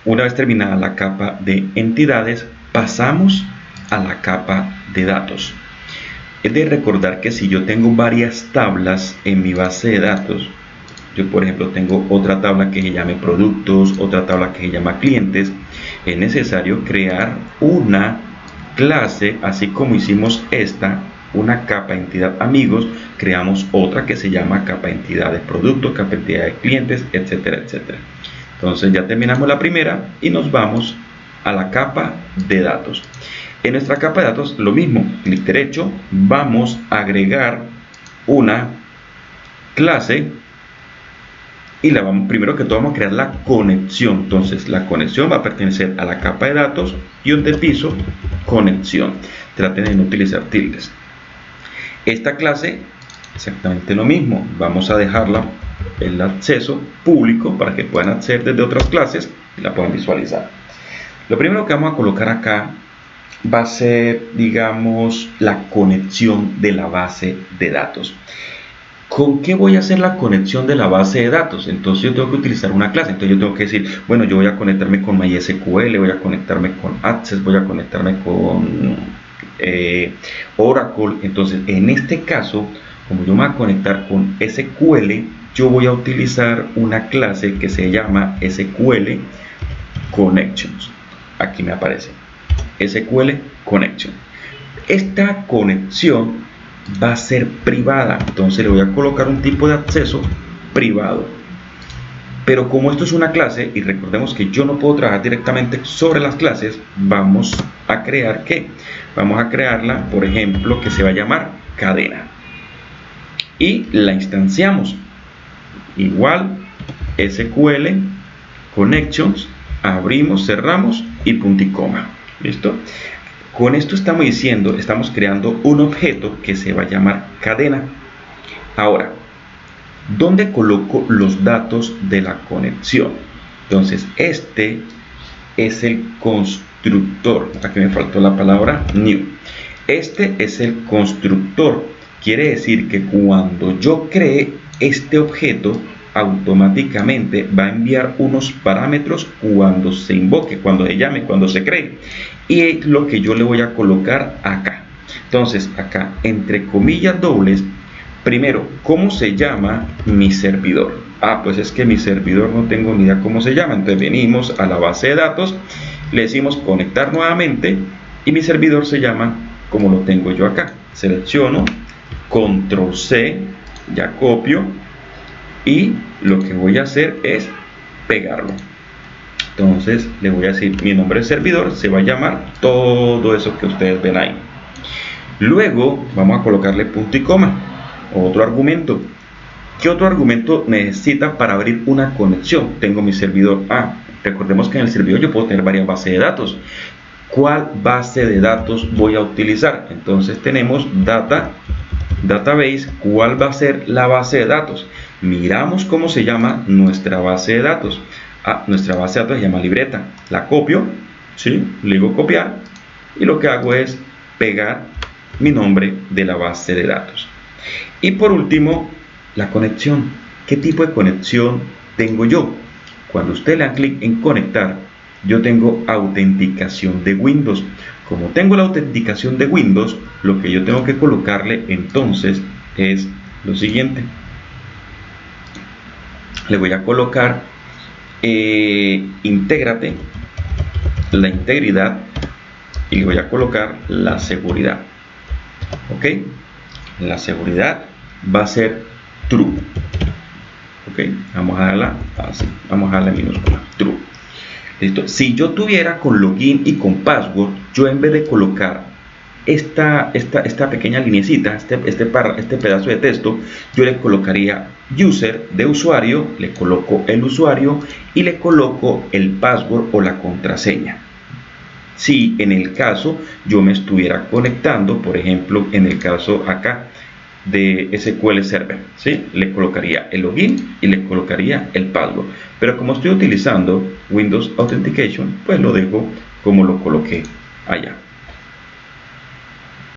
Una vez terminada la capa de entidades, pasamos a la capa de datos. Es de recordar que si yo tengo varias tablas en mi base de datos, yo por ejemplo tengo otra tabla que se llame productos, otra tabla que se llama clientes, es necesario crear una clase, así como hicimos esta, una capa entidad amigos, creamos otra que se llama capa entidad de productos, capa entidad de clientes, etcétera, etcétera. Entonces ya terminamos la primera y nos vamos a la capa de datos. En nuestra capa de datos lo mismo, clic derecho, vamos a agregar una clase y primero que todo vamos a crear la conexión. Entonces la conexión va a pertenecer a la capa de datos y un de piso, conexión. Traten de no utilizar tildes. Esta clase exactamente lo mismo, vamos a dejarla el acceso público para que puedan acceder desde otras clases y la puedan visualizar. Lo primero que vamos a colocar acá va a ser, digamos, la conexión de la base de datos. ¿Con qué voy a hacer la conexión de la base de datos? Entonces yo tengo que utilizar una clase. Entonces yo tengo que decir, bueno, yo voy a conectarme con MySQL, voy a conectarme con Access, voy a conectarme con Oracle. Entonces en este caso, como yo me voy a conectar con SQL, yo voy a utilizar una clase que se llama SQL Connections. Aquí me aparece SQL Connection. Esta conexión va a ser privada, entonces le voy a colocar un tipo de acceso privado. Pero como esto es una clase, y recordemos que yo no puedo trabajar directamente sobre las clases, vamos a crear ¿qué? Vamos a crearla, por ejemplo, que se va a llamar cadena. Y la instanciamos. Igual, SQL Connections, abrimos, cerramos y punto y coma. ¿Listo? Con esto estamos diciendo, estamos creando un objeto que se va a llamar cadena. Ahora, ¿dónde coloco los datos de la conexión? Entonces, este es el constructor. Aquí me faltó la palabra new. Este es el constructor. Quiere decir que cuando yo cree este objeto, automáticamente va a enviar unos parámetros cuando se invoque, cuando se llame, cuando se cree, y es lo que yo le voy a colocar acá. Entonces acá, entre comillas dobles, primero, ¿cómo se llama mi servidor? Pues es que mi servidor no tengo ni idea cómo se llama. Entonces venimos a la base de datos, le decimos conectar nuevamente y mi servidor se llama como lo tengo yo acá. Selecciono, control C, ya copio, y lo que voy a hacer es pegarlo. Entonces le voy a decir mi nombre de servidor, se va a llamar todo eso que ustedes ven ahí. Luego vamos a colocarle punto y coma, otro argumento. ¿Qué otro argumento necesita para abrir una conexión? Tengo mi servidor A. Recordemos que en el servidor yo puedo tener varias bases de datos. ¿Cuál base de datos voy a utilizar? Entonces tenemos database. ¿Cuál va a ser la base de datos? Miramos cómo se llama nuestra base de datos. Nuestra base de datos se llama libreta. La copio, ¿sí? Le digo copiar y lo que hago es pegar mi nombre de la base de datos. Y por último, la conexión. ¿Qué tipo de conexión tengo yo? Cuando usted le da clic en conectar, yo tengo autenticación de Windows. Como tengo la autenticación de Windows, lo que yo tengo que colocarle entonces es lo siguiente. Le voy a colocar intégrate, la integridad, y le voy a colocar la seguridad. Ok, la seguridad va a ser true. Ok, vamos a darla así, vamos a darle minúscula, true. Listo. Si yo tuviera con login y con password, yo en vez de colocar esta pequeña linecita, este pedazo de texto, yo le colocaría user de usuario, le coloco el usuario y le coloco el password o la contraseña. Si en el caso yo me estuviera conectando, por ejemplo, en el caso acá de SQL Server, ¿sí? Le colocaría el login y le colocaría el password. Pero como estoy utilizando Windows Authentication, pues lo dejo como lo coloqué allá.